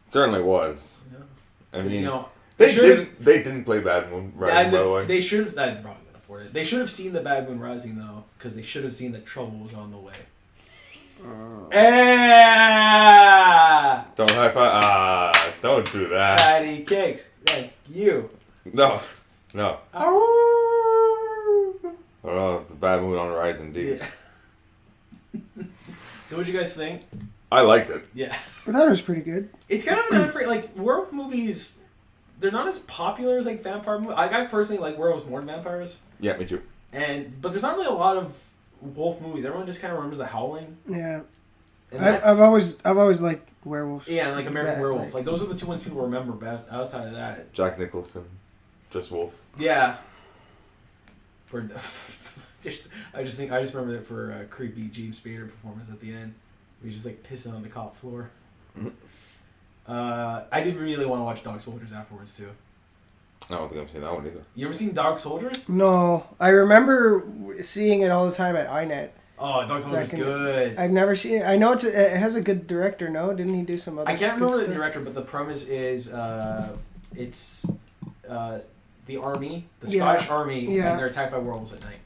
Certainly was. Yeah. I mean, they didn't play Bad Moon Rising, by the way. They should have. They probably couldn't afford it. They should have seen the Bad Moon Rising though, because they should have seen that trouble was on the way. Don't high five. Don't do that. Patty cakes. Thank you. No. Ow. Oh, it's a Bad Moon on the rise indeed. Yeah. So what'd you guys think? I liked it. Yeah. I thought it was pretty good. It's kind of an unfair, like werewolf movies. They're not as popular as like vampire movies. I personally like werewolves more than vampires. Yeah, me too. But there's not really a lot of wolf movies. Everyone just kind of remembers The Howling. Yeah. And I've always liked werewolves. Yeah, and like American Yeah, Werewolf. Like those are the two ones people remember. But outside of that, Jack Nicholson, just Wolf. yeah. I just remember that for a creepy James Spader performance at the end. He's just like pissing on the cop floor. I did really want to watch Dog Soldiers afterwards too. I don't think I've seen that one either. You ever seen Dog Soldiers? No, I remember seeing it all the time at iNet. Oh, Dog Soldiers is good. I've never seen it. I know it has a good director. No, didn't he do some other? I can't good remember the stuff? director, but the premise is it's the army, the Yeah. Scottish army, Yeah. and they're attacked by werewolves at night.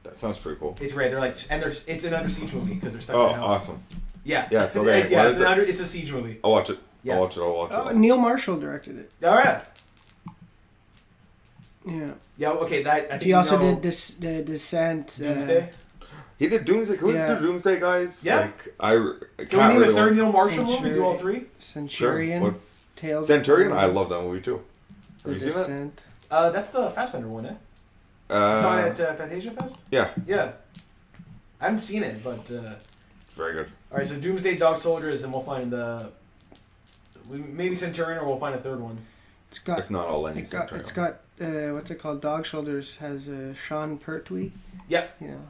That sounds pretty cool. It's great. They're like, and it's an under siege movie because they're stuck Oh, in a house. awesome. Yeah. Yes, okay. Yeah, What is it? it's a siege movie. I'll watch it. Yeah. I'll watch it. Oh, Neil Marshall directed it. All right. Yeah. Yeah. Okay. That I think He also know did the Descent. Doomsday. He did Doomsday. Can we Yeah. do Doomsday, guys? Yeah. Like, I can't Do we need really a third watch- Neil Marshall movie? Do all three? Centurion. Sure. What's Tales. Centurion? I love that movie too. The Have you seen that? Descent. That's the Fassbender one, eh? You saw it at Fantasia Fest. Yeah. Yeah. I haven't seen it, but Very good. all right. So Doomsday, Dog Soldiers, and we'll find maybe Centurion, or we'll find a third one. It's got. If not, I'll lend you It's got. What's it called? Dog Shoulders has Sean Pertwee. Yep. You know,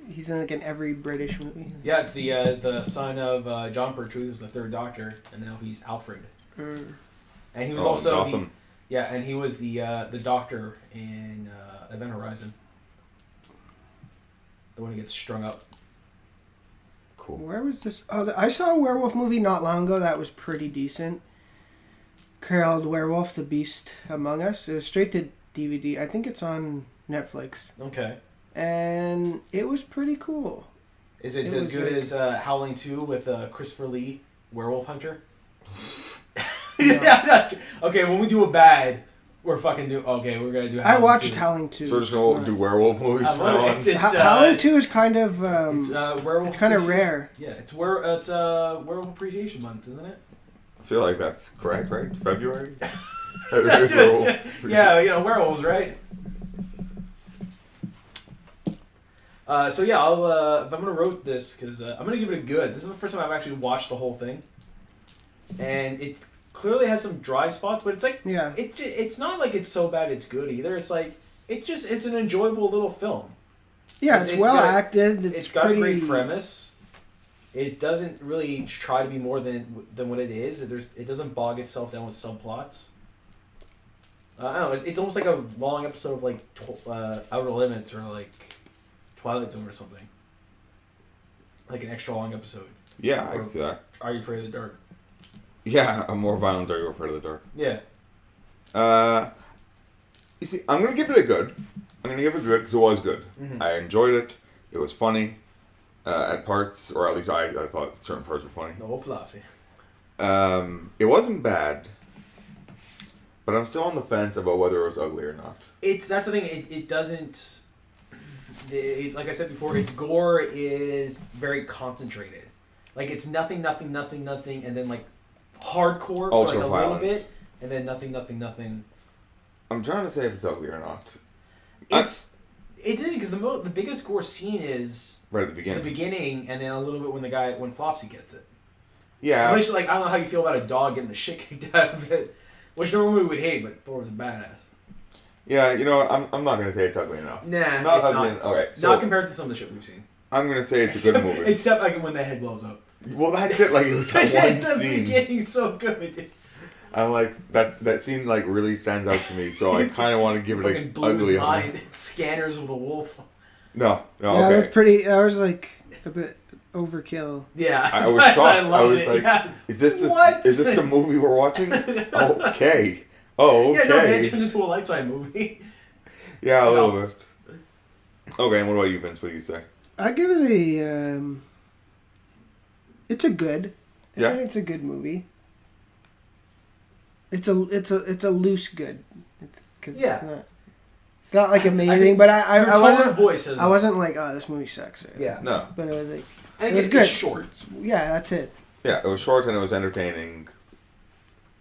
he's in like in every British movie. Yeah, it's the son of John Pertwee, who's the third Doctor, and now he's Alfred. And he was also Gotham. and he was the Doctor in Event Horizon. The one who gets strung up. Cool. Where was this? Oh, I saw a werewolf movie not long ago that was pretty decent. Called Werewolf: The Beast Among Us. It was straight to DVD. I think it's on Netflix. Okay. And it was pretty cool. Is it It as was good like- as Howling 2 with Christopher Lee, Werewolf Hunter? No. Yeah. Okay, when we do a bad, we're fucking do. Okay, we're gonna do. I Howling watched 2. Howling 2. So we're just gonna do werewolf movies from now on. Howling 2 is kind of It's werewolf. it's kind of appreciation- rare. Yeah, it's Werewolf Appreciation Month, isn't it? I feel like that's correct, right? February? February's werewolf. Yeah, werewolves, right? So yeah, I'll if I'm gonna rote this because I'm gonna give it a good. This is the first time I've actually watched the whole thing, and clearly has some dry spots, but it's like Yeah. it's not like it's so bad it's good either. It's like it's an enjoyable little film. Yeah, it's well acted. It's got pretty... a great premise. It doesn't really try to be more than what it is. It doesn't bog itself down with subplots. I don't know. It's almost like a long episode of like Outer Limits or like Twilight Zone or something. Like an extra long episode. Yeah, I can see that. Are You Afraid of the Dark? Yeah, a more violent Are You Afraid of the Dark? Yeah. You see, I'm gonna give it a good. I'm gonna give it a good because it was good. Mm-hmm. I enjoyed it. It was funny at parts, or at least I thought certain parts were funny. No flopsy. It wasn't bad, but I'm still on the fence about whether it was ugly or not. That's the thing. It doesn't. Like I said before, its gore is very concentrated. Like it's nothing, and then like hardcore for Ultra like a violence. little bit, and then nothing. I'm trying to say if it's ugly or not. It did because the biggest gore scene is Right at the beginning. the beginning, and then a little bit when Flopsy gets it. Yeah. Which, like, I don't know how you feel about a dog getting the shit kicked out of it, which normally we would hate, but Thor was a badass. Yeah, you know what? I'm not gonna say it's ugly enough. Nah, Not it's ugly. not. Okay, so Not compared to some of the shit we've seen. I'm gonna say it's a good movie. Except like when the head blows up. Well, that's it. Like it was that one the scene. beginning's so good. Dude. I'm like that scene like really stands out to me. So I kind of want to give it Fucking a blew his ugly. mind. Scanners with a wolf. No. Yeah, Okay. that was pretty... That was, like, a bit overkill. Yeah, I was I shocked. loved I was it. like, yeah. Is this What? the movie we're watching? Okay. Oh, Yeah, no, it okay. turns into a Lifetime movie. Yeah, a No. little bit. Okay, and what about you, Vince? What do you say? I give it a... It's a good. I Yeah? think it's a good movie. It's a loose good. Yeah. It's not like I amazing, think but Your I tone of wasn't... voice has I wasn't like, oh, this movie sucks. Yeah. No. But it was like... I think it was it's good. short. Yeah, that's it. Yeah, it was short and it was entertaining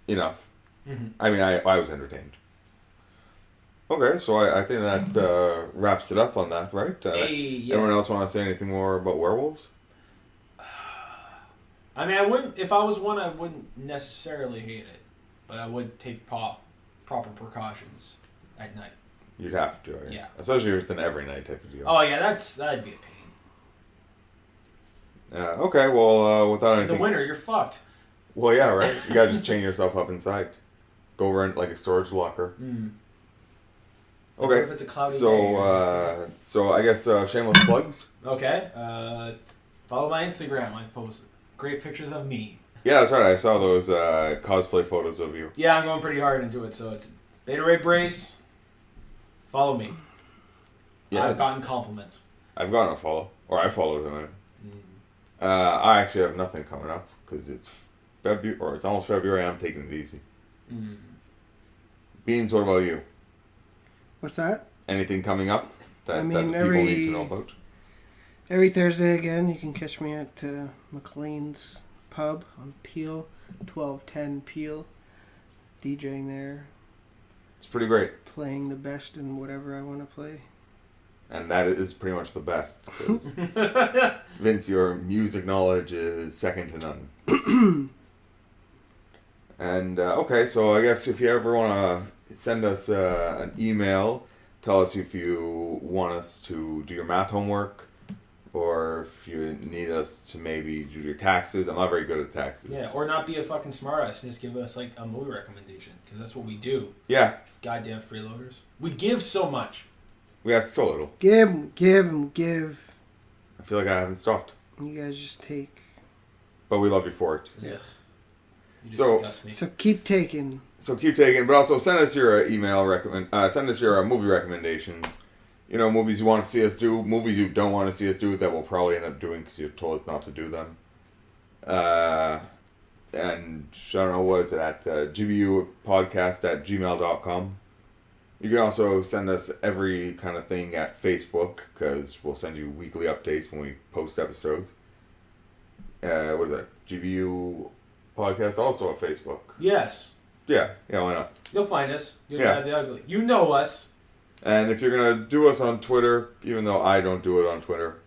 enough. Mm-hmm. I mean, I was entertained. Okay, so I think that wraps it up on that, right? Yeah. Anyone else want to say anything more about werewolves? I mean, I wouldn't. If I was one, I wouldn't necessarily hate it, but I would take proper precautions at night. You'd have to, I guess. Yeah. Especially if it's an every night type of deal. Oh yeah, that'd be a pain. Okay, well, without In anything... the winter, you're fucked. Well, yeah, right? You gotta just chain yourself up inside. Go rent, like, a storage locker. Mm. Okay, What if it's a cloudy so, day? so I guess shameless plugs? Okay. Follow my Instagram. I post great pictures of me. Yeah, that's right. I saw those cosplay photos of you. Yeah, I'm going pretty hard into it. So it's Beta Ray Brace. Follow me. Yeah, I've gotten compliments. I've gotten a follow. Or I followed him. Mm. I actually have nothing coming up because it's February, or it's almost February. I'm taking it easy. Mm. Beans, what about you? What's that? Anything coming up that, I mean, that the people need to know about? Every Thursday again, you can catch me at McLean's Pub on Peel, 1210 Peel, DJing there, It's pretty great. playing the best in whatever I want to play. And that is pretty much the best. 'Cause Vince, your music knowledge is second to none. And, okay, so I guess if you ever want to send us an email, tell us if you want us to do your math homework, or if you need us to maybe do your taxes. I'm not very good at taxes. Yeah, or not be a fucking smartass and just give us like a movie recommendation because that's what we do. Yeah, Goddamn freeloaders. We give so much. we ask so little. Give. I feel like I haven't stopped. You guys just take. But we love you for it. Yeah. You So- disgust me. So keep taking. So keep taking, but also send us your send us your movie recommendations. You know, movies you want to see us do, movies you don't want to see us do that we'll probably end up doing because you told us not to do them. And I don't know, what is it at? gbupodcast@gmail.com. You can also send us every kind of thing at Facebook because we'll send you weekly updates when we post episodes. What is that? GBU Podcast also at Facebook. Yes. Yeah, why not? You'll find us. Good, Yeah. Bad, the Ugly. You know us. And if you're going to do us on Twitter, even though I don't do it on Twitter,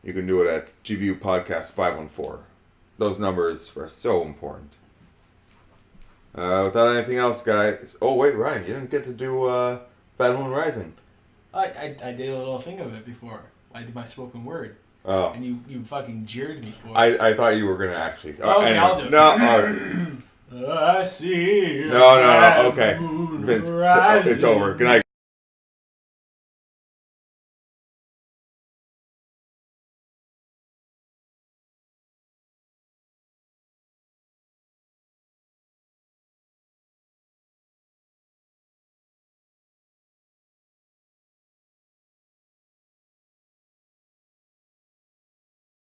you can do it at GBU Podcast 514. Those numbers are so important. Without anything else, guys. Oh wait, Ryan, you didn't get to do Bad Moon Rising. I did a little thing of it before. I did my spoken word. Oh. And you fucking jeered me for it. I thought you were gonna actually. Okay, anyway. I'll do it. No, all right. I see. No, okay. Moon Vince, rising. it's over. Good night.